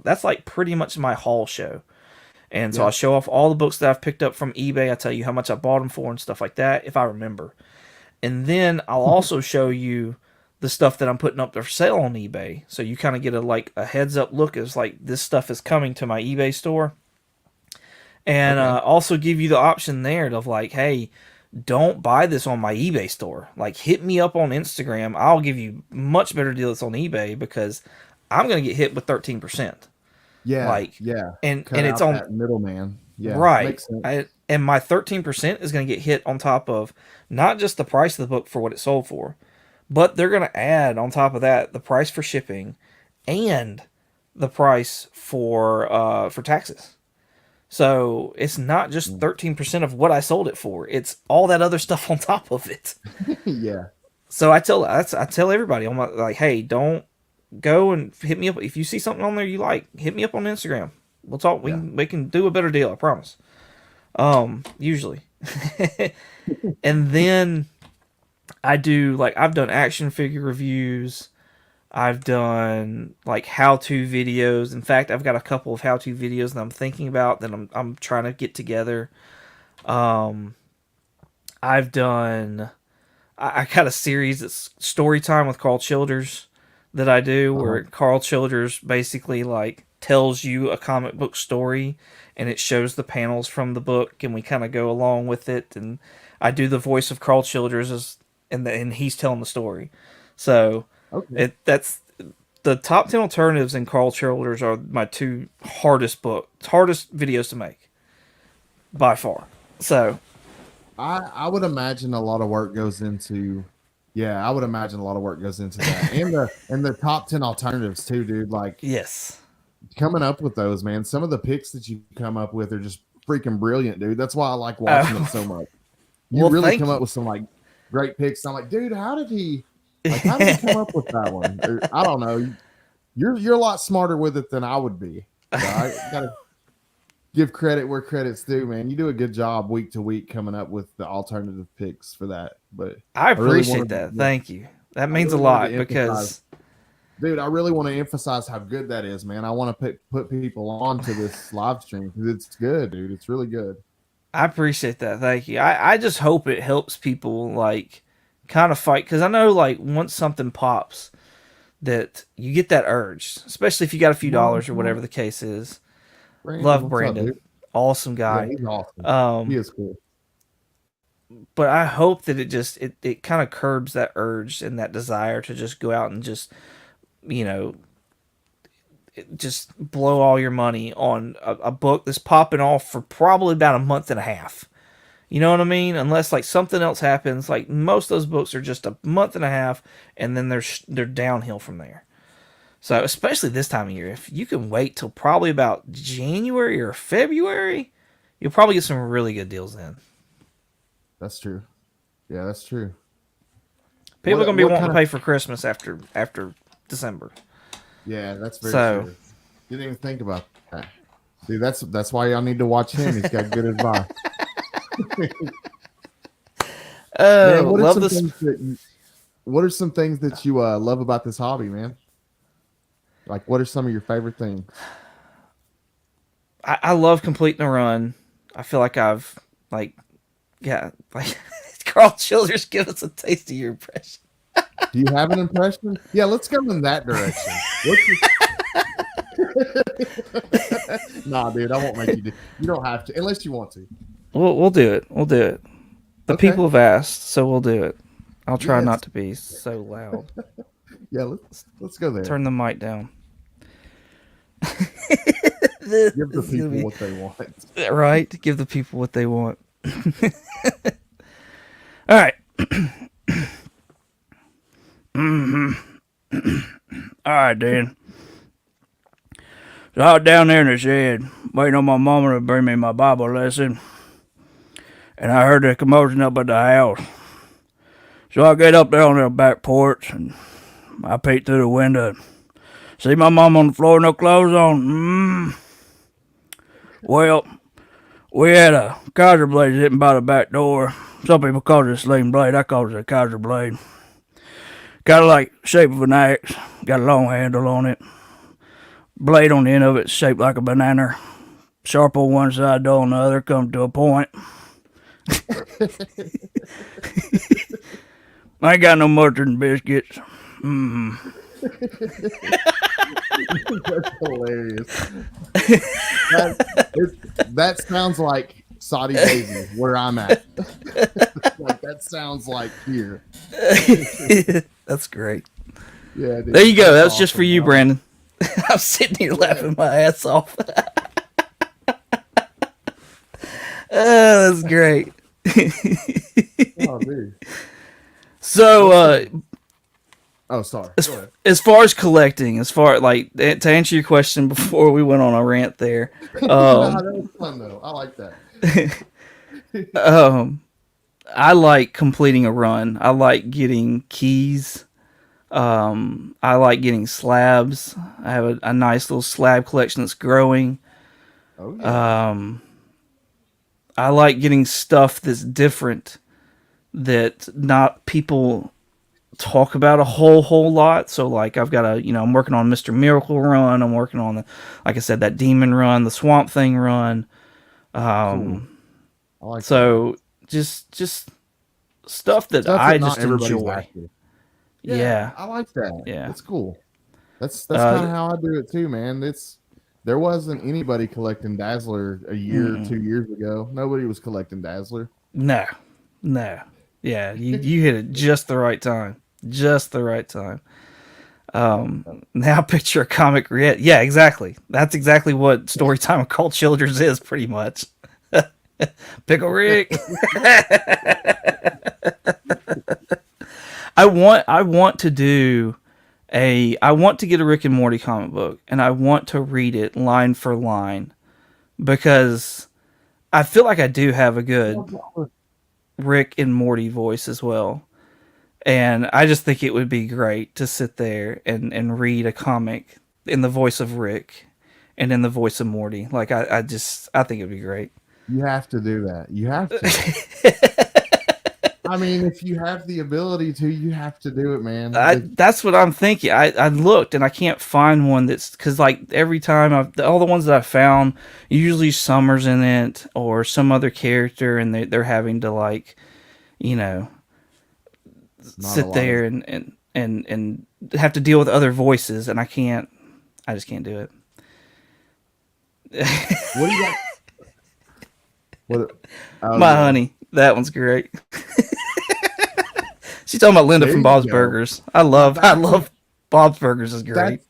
that's like pretty much my haul show. And so I show off all the books that I've picked up from eBay. I tell you how much I bought them for and stuff like that, if I remember. And then I'll also show you the stuff that I'm putting up for sale on eBay. So you kind of get a heads up look as like this stuff is coming to my eBay store. And also give you the option there of like, hey, don't buy this on my eBay store. Like, hit me up on Instagram. I'll give you much better deals on eBay because I'm going to get hit with 13%. Yeah, like, and it's on that middleman. Yeah, right. And my 13% is going to get hit on top of not just the price of the book for what it sold for, but they're going to add on top of that the price for shipping and the price for taxes. So it's not just 13% of what I sold it for; it's all that other stuff on top of it. Yeah. So I tell everybody, I'm like, hey, don't go and hit me up if you see something on there you like. Hit me up on Instagram. We'll talk. We can do a better deal. I promise. Usually, and then I do I've done action figure reviews. I've done like how-to videos. In fact, I've got a couple of how-to videos that I'm thinking about that I'm trying to get together. I've done. I got a series that's story time with Carl Childers that I do, where Carl Childers basically like tells you a comic book story, and it shows the panels from the book, and we kind of go along with it. And I do the voice of Carl Childers and he's telling the story. So that's the top 10 alternatives and Carl Childers are my two hardest videos to make by far. So I would imagine a lot of work goes into I would imagine a lot of work goes into that. and the top 10 alternatives too, dude. Like, yes, coming up with those, man. Some of the picks that you come up with are just freaking brilliant, dude. That's why I like watching them so much. You really come up with some like great picks. I'm like, dude, how did he come up with that one? Or, I don't know. You're a lot smarter with it than I would be. So I gotta give credit where credit's due, man. You do a good job week to week coming up with the alternative picks for that. But I appreciate that. Thank you. That means a lot because, dude, I really want to emphasize how good that is, man. I want to put people onto this live stream because it's good, dude. It's really good. I appreciate that. Thank you. I just hope it helps people like kind of fight, because I know like once something pops that you get that urge, especially if you got a few dollars or whatever the case is. Love Brandon. Up, awesome guy. Yeah, he's awesome. He is cool. But I hope that it kind of curbs that urge and that desire to just go out and just, just blow all your money on a book that's popping off for probably about a month and a half. You know what I mean? Unless like something else happens, like most of those books are just a month and a half, and then they're downhill from there. So especially this time of year, if you can wait till probably about January or February, you'll probably get some really good deals then. That's true. Yeah, that's true. People are gonna be wanting to pay for Christmas after December. Yeah, that's very true. Didn't even think about that. See, that's why y'all need to watch him. He's got good advice. Man, what are some things that you love about this hobby, man? Like, what are some of your favorite things? I love completing a run. I feel like I've Carl Childers, give us a taste of your impression. Do you have an impression? Yeah, let's go in that direction. Nah, dude, I won't make you do. You don't have to, unless you want to. We'll do it. We'll do it. The people have asked, so we'll do it. I'll try not to be so loud. Yeah, let's go there. Turn the mic down. Give the people what they want. Right? Give the people what they want. All right. All right, then. So I was down there in the shed, waiting on my mama to bring me my Bible lesson, and I heard the commotion up at the house. So I get up there on the back porch, and I peek through the window and see my mom on the floor, no clothes on. Well, we had a Kaiser blade sitting by the back door. Some people call it a sling blade. I call it a Kaiser blade. Kind of like shape of an axe. Got a long handle on it. Blade on the end of it shaped like a banana. Sharp on one side, dull on the other. Come to a point. I ain't got no mustard and biscuits. That's hilarious. That sounds like Saudi Daisy, where I'm at. Like, that sounds like here. That's great. Yeah, dude, There you go. That's awesome. just for you, Brandon. I'm sitting here laughing my ass off. That's great. Oh, dude. So, Oh, sorry. Go ahead. as far as collecting, to answer your question before we went on a rant there, Nah, that was fun though. I like that. I like completing a run. I like getting keys. I like getting slabs. I have a nice little slab collection that's growing. Oh, yeah. I like getting stuff that's different that not people talk about a whole lot. So like I'm working on Mr. Miracle run. I'm working on like I said, that demon run, the Swamp Thing run. Cool. I like So just stuff that Stuff I that not just everybody's enjoy. active. Yeah. I like that. Yeah. It's cool. That's kind of how I do it too, man. There wasn't anybody collecting Dazzler a year, 2 years ago. Nobody was collecting Dazzler. No. Yeah, you hit it just the right time. Just the right time. Now picture a comic read. Yeah, exactly. That's exactly what Storytime with Cult Children's is, pretty much. Pickle Rick. I want to get a Rick and Morty comic book, and I want to read it line for line, because I feel like I do have a good Rick and Morty voice as well. And I just think it would be great to sit there and read a comic in the voice of Rick and in the voice of Morty. Like I think it'd be great. You have to do that. You have to. I mean, if you have the ability to, you have to do it, man. That's what I'm thinking. I looked and I can't find one because like every time all the ones that I found, usually Summer's in it or some other character, and they're having to like, sit there and have to deal with other voices, and I just can't do it. What do you got? My honey, that one's great. She's talking about Linda from Bob's Burgers. I love Bob's Burgers is great.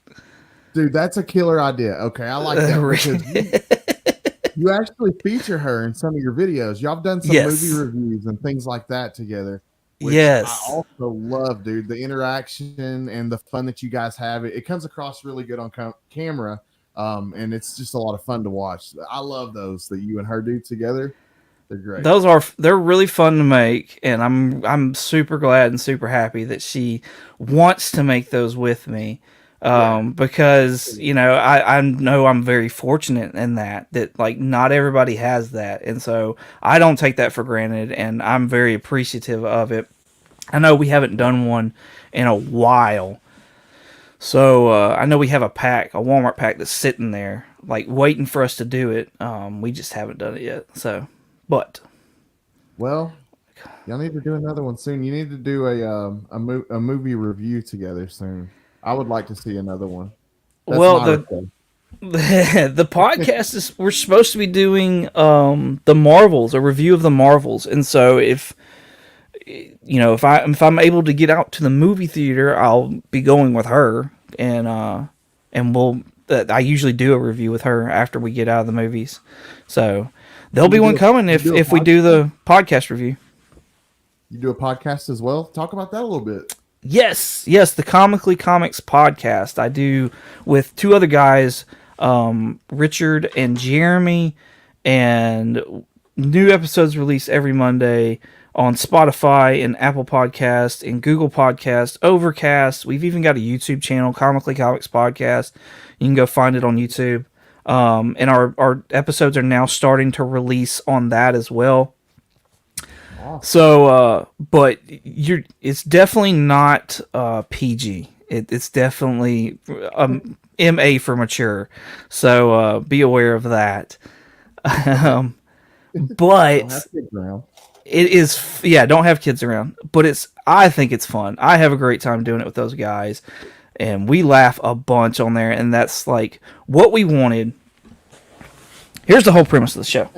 That's a killer idea. Okay, I like that because you actually feature her in some of your videos. Y'all have done some movie reviews and things like that together. Yes. I also love, dude, the interaction and the fun that you guys have. It comes across really good on camera, and it's just a lot of fun to watch. I love those that you and her do together. They're great. They're really fun to make, and I'm super glad and super happy that she wants to make those with me. Because I know I'm very fortunate in that like not everybody has that, and so I don't take that for granted, and I'm very appreciative of it. I know we haven't done one in a while, so I know we have a Walmart pack that's sitting there like waiting for us to do it. We just haven't done it yet. So, well, y'all need to do another one soon. You need to do a movie review together soon. I would like to see another one. The podcast we're supposed to be doing the Marvels, a review of the Marvels, and so if I'm able to get out to the movie theater, I'll be going with her, and I usually do a review with her after we get out of the movies, so there'll be one coming if we do the podcast review. You do a podcast as well? Talk about that a little bit. Yes, the Comically Comics podcast I do with two other guys, Richard and Jeremy, and new episodes released every Monday on Spotify and Apple Podcast and Google Podcast, Overcast. We've even got a YouTube channel, Comically Comics Podcast. You can go find it on YouTube. And our episodes are now starting to release on that as well. So, but it's definitely not PG. It's definitely MA for mature. So be aware of that. But it is, don't have kids around. But I think it's fun. I have a great time doing it with those guys, and we laugh a bunch on there. And that's like what we wanted. Here's the whole premise of the show.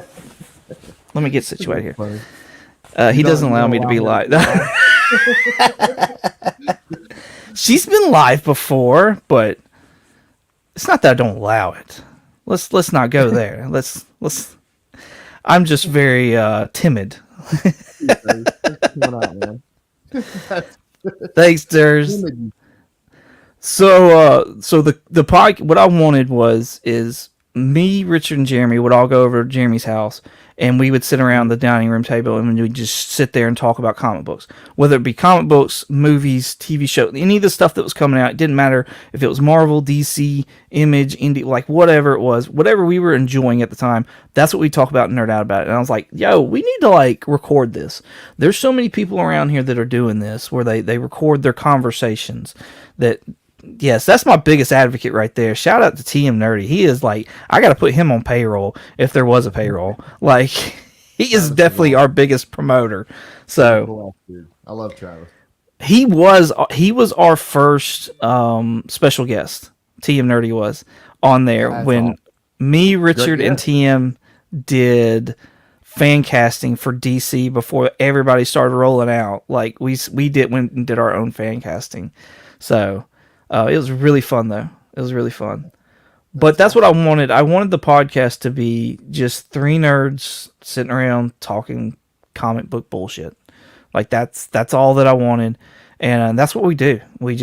Let me get situated here. He doesn't allow me to be live. She's been live before, but it's not that I don't allow it. Let's not go there. Let's. I'm just very timid. Thanks, Durs. So the pod, what I wanted is me, Richard, and Jeremy would all go over to Jeremy's house, and we would sit around the dining room table, and we'd just sit there and talk about comic books. Whether it be comic books, movies, TV shows, any of the stuff that was coming out, it didn't matter if it was Marvel, DC, Image, Indie, like whatever it was, whatever we were enjoying at the time, that's what we talk about and nerd out about it. And I was like, yo, we need to like record this. There's so many people around here that are doing this, where they record their conversations that... Yes, that's my biggest advocate right there. Shout out to TM Nerdy. He is like, I got to put him on payroll if there was a payroll. Like, he is definitely our biggest promoter. So, I love Travis. He was our first special guest. TM Nerdy was on there when me, Richard, and TM did fan casting for DC before everybody started rolling out. Like we went and did our own fan casting. So. It was really fun, though. It was really fun. But that's what I wanted. I wanted the podcast to be just three nerds sitting around talking comic book bullshit. Like, that's all that I wanted. And that's what we do. We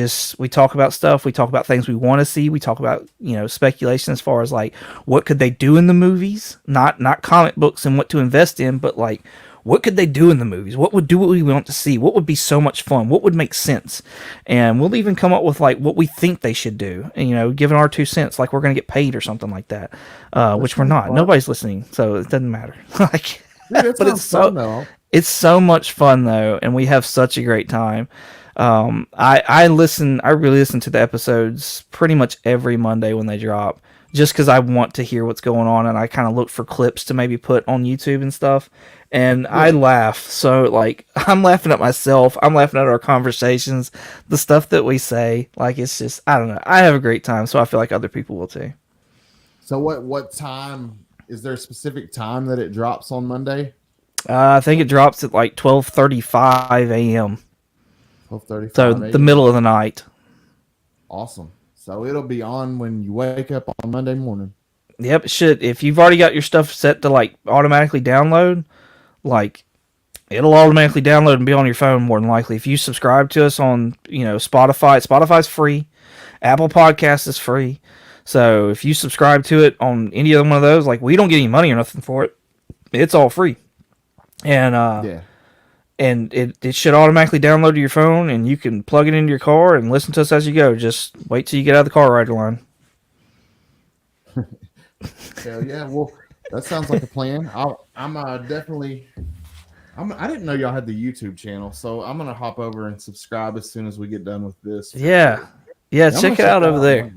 talk about stuff. We talk about things we want to see. We talk about, speculation as far as, like, what could they do in the movies? Not comic books and what to invest in, but, like, what could they do in the movies? What would we want to see? What would be so much fun? What would make sense? And we'll even come up with like what we think they should do. And, giving our 2 cents, like we're going to get paid or something like that, which we're not. Fun. Nobody's listening, so it doesn't matter. Like, dude, but it's so much fun though, and we have such a great time. I really listen to the episodes pretty much every Monday when they drop, just because I want to hear what's going on, and I kind of look for clips to maybe put on YouTube and stuff. And I laugh. So, like, I'm laughing at myself. I'm laughing at our conversations, the stuff that we say. Like, it's just, I don't know. I have a great time, so I feel like other people will too. So, what time? Is there a specific time that it drops on Monday? I think it drops at like 12:35 a.m. 12:35. So, the middle of the night. Awesome. So, it'll be on when you wake up on Monday morning. Yep, it should. If you've already got your stuff set to, like, automatically download, like, it'll automatically download and be on your phone more than likely. If you subscribe to us on, Spotify's free. Apple Podcasts is free. So if you subscribe to it on any other one of those, like, we don't get any money or nothing for it. It's all free. And and it should automatically download to your phone, and you can plug it into your car and listen to us as you go. Just wait till you get out of the car rider line. Hell yeah, well, that sounds like a plan. I'm definitely. I didn't know y'all had the YouTube channel, so I'm gonna hop over and subscribe as soon as we get done with this. Yeah, check it out over there.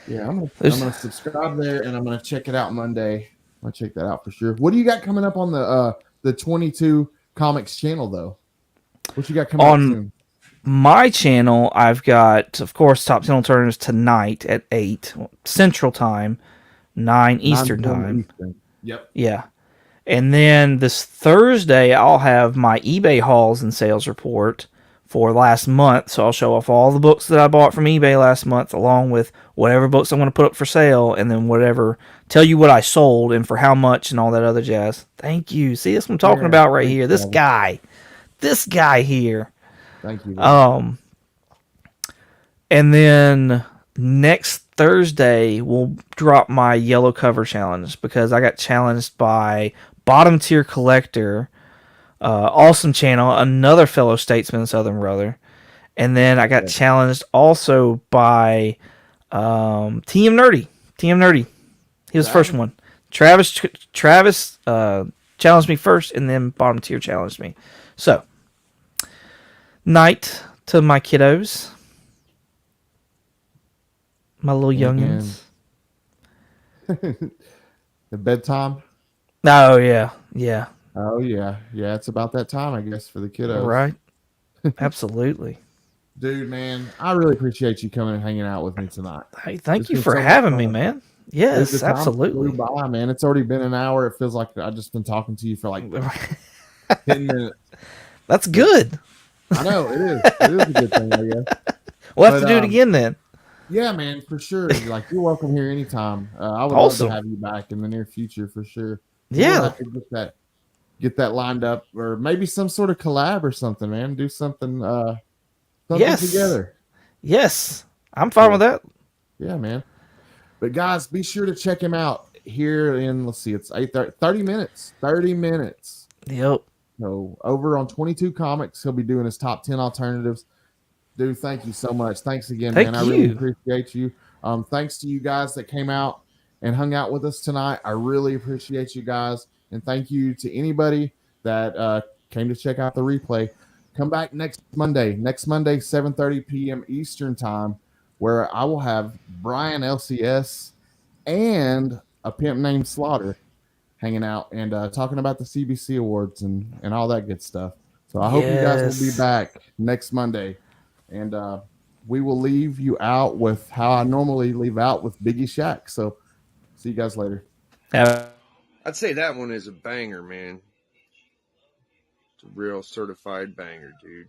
Yeah, I'm gonna subscribe there, and I'm gonna check it out Monday. I'll check that out for sure. What do you got coming up on the 22 Comics channel though? What you got coming up soon? My channel, I've got, of course, Top 10 Alternatives tonight at 8 Central Time, 9 Eastern Time. Yep. Yeah. And then this Thursday, I'll have my eBay hauls and sales report for last month. So I'll show off all the books that I bought from eBay last month, along with whatever books I'm going to put up for sale, and then tell you what I sold and for how much and all that other jazz. Thank you. See, that's what I'm talking about right here. This guy here. Thank you. And then next Thursday we'll drop my yellow cover challenge because I got challenged by Bottom Tier Collector, awesome channel, another fellow statesman, Southern brother, and then I got challenged also by TM Nerdy. He was the first one. Travis challenged me first, and then Bottom Tier challenged me. So, night to my kiddos. My little youngins. The bedtime? Oh, yeah. Yeah. Oh, yeah. Yeah, it's about that time, I guess, for the kiddos. Right. Absolutely. Dude, man, I really appreciate you coming and hanging out with me tonight. Hey, thank you for having me, man. Yes, Dude, the time absolutely. flew by, man. It's already been an hour. It feels like I've just been talking to you for like 10 minutes. That's good. I know, it is. It is a good thing, I guess. We'll have to do it again then. Yeah, man, for sure. Like, you're welcome here anytime. I would Awesome. love to have you back in the near future for sure. Yeah. We'll have to get that lined up, or maybe some sort of collab or something, man. Do something together. Yes. I'm fine with that. Yeah, man. But guys, be sure to check him out here in, let's see, it's 30 minutes. 30 minutes. Yep. So over on 22 Comics, he'll be doing his top 10 alternatives. Dude, thank you so much. Thanks again, man. I really appreciate you. Thanks to you guys that came out and hung out with us tonight. I really appreciate you guys. And thank you to anybody that came to check out the replay. Come back next Monday, 7:30 p.m. Eastern time, where I will have Brian LCS and a pimp named Slaughter hanging out and talking about the CBC Awards and all that good stuff. So I hope you guys will be back next Monday. And we will leave you out with how I normally leave out with Biggie Shack. So see you guys later. I'd say that one is a banger, man. It's a real certified banger, dude.